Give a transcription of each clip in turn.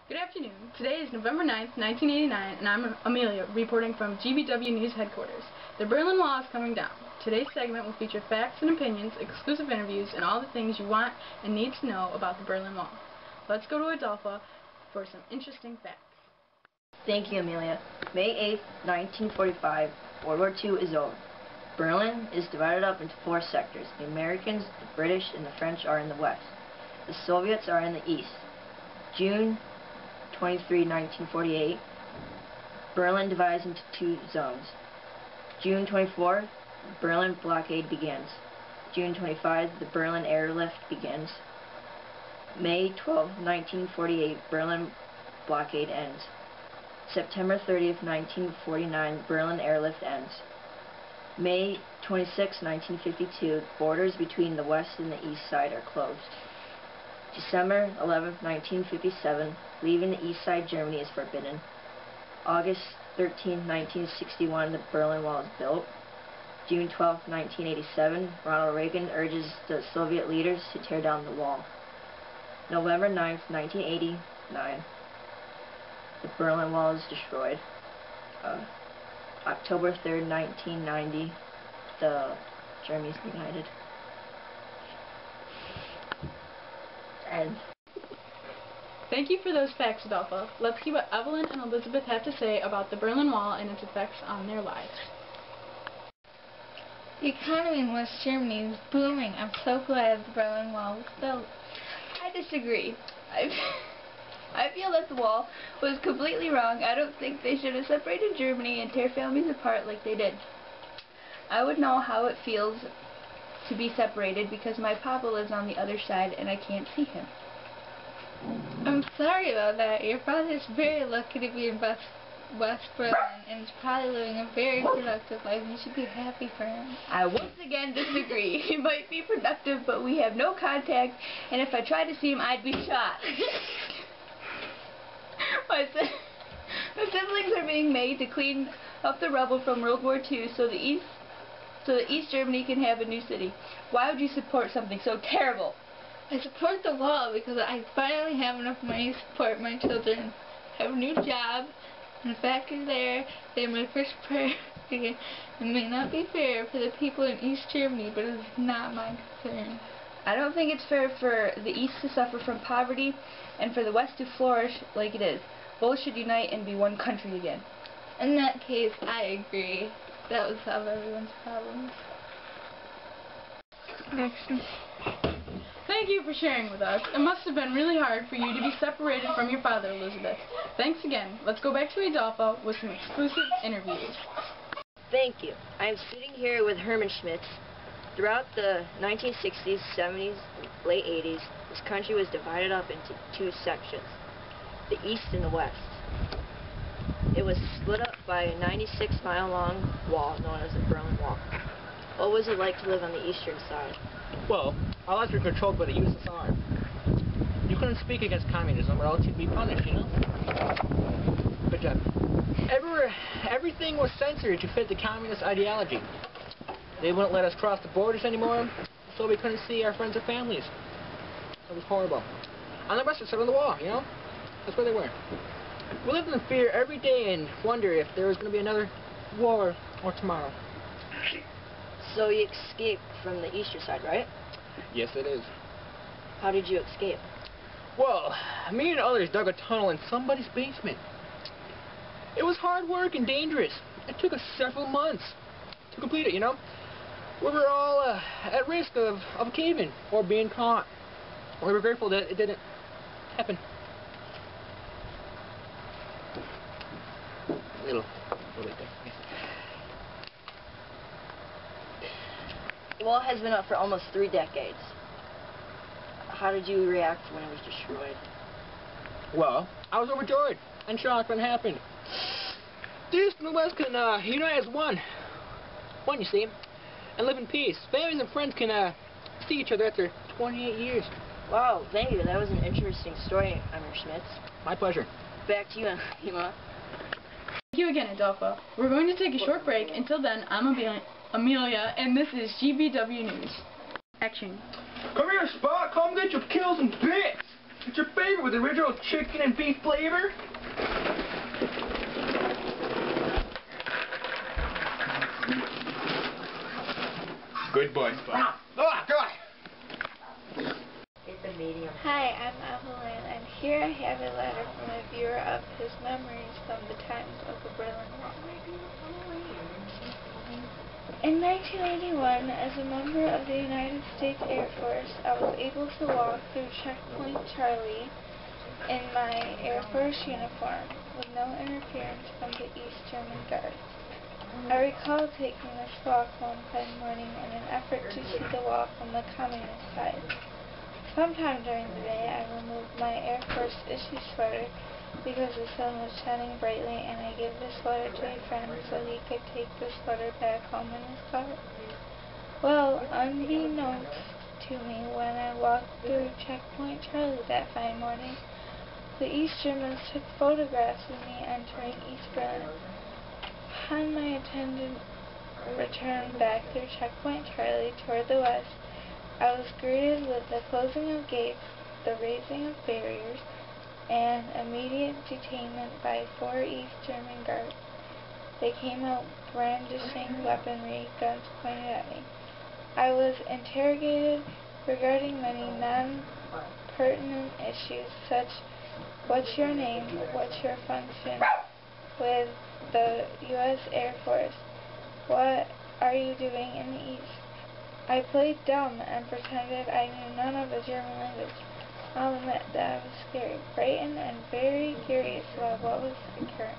Good afternoon. Today is November 9th, 1989, and I'm Amelia, reporting from GBW News Headquarters. The Berlin Wall is coming down. Today's segment will feature facts and opinions, exclusive interviews, and all the things you want and need to know about the Berlin Wall. Let's go to Adolpha for some interesting facts. Thank you, Amelia. May 8th, 1945, World War II is over. Berlin is divided up into 4 sectors. The Americans, the British, and the French are in the west. The Soviets are in the east. June 23, 1948, Berlin divides into 2 zones. June 24, Berlin blockade begins. June 25, the Berlin airlift begins. May 12, 1948, Berlin blockade ends. September 30th, 1949, Berlin airlift ends. May 26, 1952, borders between the west and the east side are closed. December 11, 1957, leaving the east side Germany is forbidden. August 13, 1961, the Berlin Wall is built. June 12, 1987, Ronald Reagan urges the Soviet leaders to tear down the wall. November 9, 1989, the Berlin Wall is destroyed. October 3rd, 1990, the Germany is united. And thank you for those facts, Adolpha. Let's see what Evelyn and Elizabeth have to say about the Berlin Wall and its effects on their lives. The economy in West Germany is booming. I'm so glad the Berlin Wall was built. I disagree. I feel that the wall was completely wrong. I don't think they should have separated Germany and tear families apart like they did. I would know how it feels to be separated because my papa lives on the other side and I can't see him. I'm sorry about that. Your father's very lucky to be in West Berlin and is probably living a very productive life. You should be happy for him. I once again disagree. He might be productive, but we have no contact, and if I tried to see him, I'd be shot. My siblings are being made to clean up the rubble from World War II so that East Germany can have a new city. Why would you support something so terrible? I support the wall because I finally have enough money to support my children. I have a new job, and the factory there. They're my first priority. It may not be fair for the people in East Germany, but it's not my concern. I don't think it's fair for the East to suffer from poverty and for the West to flourish like it is. Both should unite and be one country again. In that case, I agree. That would solve everyone's problems. Next. Thank you for sharing with us. It must have been really hard for you to be separated from your father, Elizabeth. Thanks again. Let's go back to Adolpha with some exclusive interviews. Thank you. I am sitting here with Herman Schmitz. Throughout the 1960s, 70s, and late 80s, this country was divided up into 2 sections, the East and the West. It was split up by a 96-mile-long wall known as the Berlin Wall. What was it like to live on the eastern side? Well, our lives were controlled by the USSR. You couldn't speak against communism or else you'd be punished, you know? But everything was censored to fit the communist ideology. They wouldn't let us cross the borders anymore, so we couldn't see our friends or families. It was horrible. On the western side of the wall, you know? That's where they were. We lived in fear every day and wonder if there was going to be another war or tomorrow. So you escaped from the eastern side, right? Yes, it is. How did you escape? Well, me and others dug a tunnel in somebody's basement. It was hard work and dangerous. It took us several months to complete it, you know? We were all at risk of caving or being caught. We were grateful that it didn't happen. A little bit there. The wall has been up for almost 3 decades. How did you react when it was destroyed? Well, I was overjoyed and shocked when it happened. The East and the West can unite as one. One, you see, and live in peace. Families and friends can see each other after 28 years. Wow, thank you. That was an interesting story, Emmer Schmitz. My pleasure. Back to you, Emma. Thank you again, Adolpha. We're going to take a short break. Until then, I'm Amelia, and this is GBW News. Action. Come here, Spot. Come get your kills and bits. It's your favorite with original chicken and beef flavor. Good boy. Oh, God. Hi, I'm Evelyn, and here I have a letter from a viewer of his memories from the times of the Berlin Wall. In 1981, as a member of the United States Air Force, I was able to walk through Checkpoint Charlie in my Air Force uniform, with no interference from the East German guards. I recall taking this walk one fine morning in an effort to see the wall from the communist side. Sometime during the day, I removed my Air Force issue sweater because the sun was shining brightly, and I gave the sweater to a friend so he could take the sweater back home in his car. Well, unbeknownst to me, when I walked through Checkpoint Charlie that fine morning, the East Germans took photographs of me entering East Berlin. Upon my intended return back through Checkpoint Charlie toward the west, I was greeted with the closing of gates, the raising of barriers, and immediate detainment by 4 East German guards. They came out brandishing weaponry, guns pointed at me. I was interrogated regarding many non-pertinent issues, such what's your name, what's your function with the U.S. Air Force, what are you doing in the East? I played dumb and pretended I knew none of the German language. I'll admit that I was scared, frightened, and very curious about what was occurring.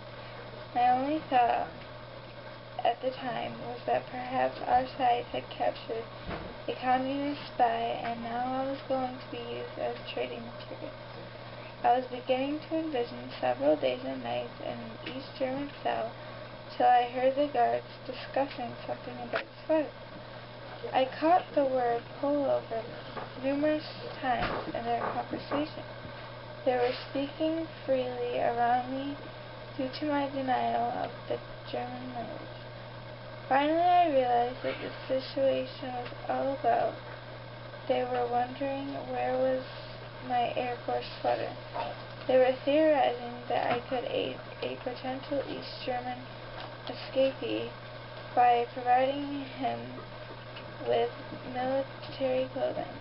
My only thought at the time was that perhaps our side had captured a communist spy, and now I was going to be used as trading material. I was beginning to envision several days and nights in an East German cell till I heard the guards discussing something about a sweater. I caught the word pullover numerous times in their conversation. They were speaking freely around me due to my denial of the German language. Finally, I realized that the situation was all about. They were wondering where was my Air Force sweater. They were theorizing that I could aid a potential East German escapee by providing him with military clothing.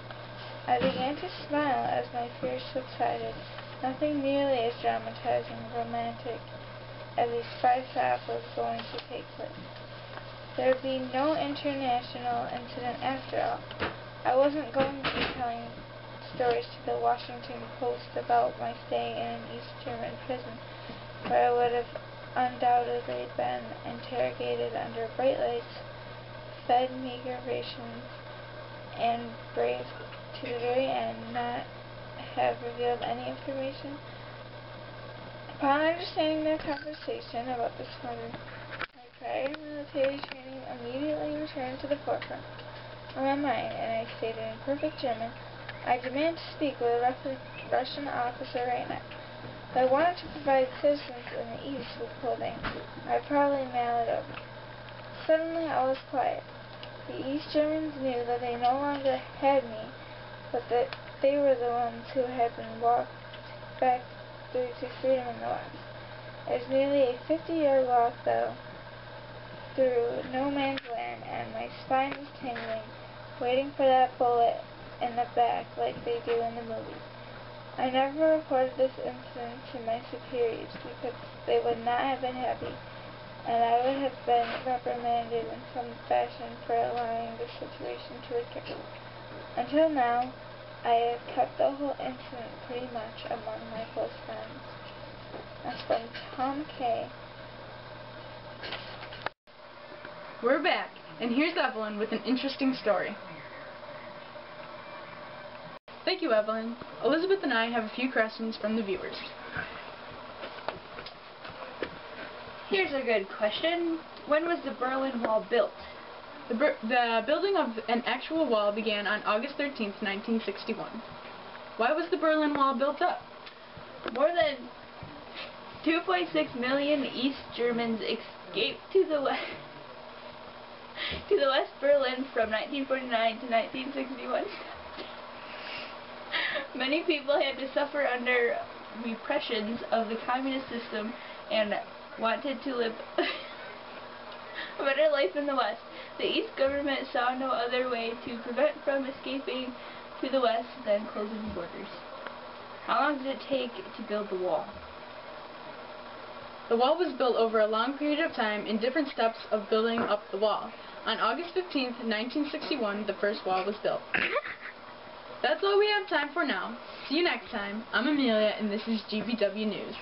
I began to smile as my fears subsided. Nothing nearly as dramatizing and romantic as a spy trap was going to take place. There would be no international incident after all. I wasn't going to be telling stories to the Washington Post about my stay in an East German prison, where I would have undoubtedly been interrogated under bright lights, fed meager rations, and braved to the very end, not have revealed any information. Upon understanding their conversation about the sweater, my prior military training immediately returned to the forefront of my mind, and I stated in perfect German, I demand to speak with a Russian officer right now. If I wanted to provide citizens in the East with clothing, I probably mailed it over. Suddenly I was quiet. The East Germans knew that they no longer had me, but that they were the ones who had been walked back through to freedom in the West. It was nearly a 50-yard walk, though, through no man's land, and my spine was tingling, waiting for that bullet in the back like they do in the movies. I never reported this incident to my superiors because they would not have been happy, and I would have been reprimanded in some fashion for allowing the situation to recur. Until now, I have kept the whole incident pretty much among my close friends. That's from Tom K. We're back, and here's Evelyn with an interesting story. Thank you, Evelyn. Elizabeth and I have a few questions from the viewers. Here's a good question. When was the Berlin Wall built? The building of an actual wall began on August 13th, 1961. Why was the Berlin Wall built up? More than 2.6 million East Germans escaped to the West Berlin from 1949 to 1961. Many people had to suffer under repressions of the communist system and wanted to live a better life in the West. The East government saw no other way to prevent from escaping to the West than closing the borders. How long did it take to build the wall? The wall was built over a long period of time in different steps of building up the wall. On August 15th, 1961, the first wall was built. That's all we have time for now. See you next time. I'm Amelia, and this is GBW News.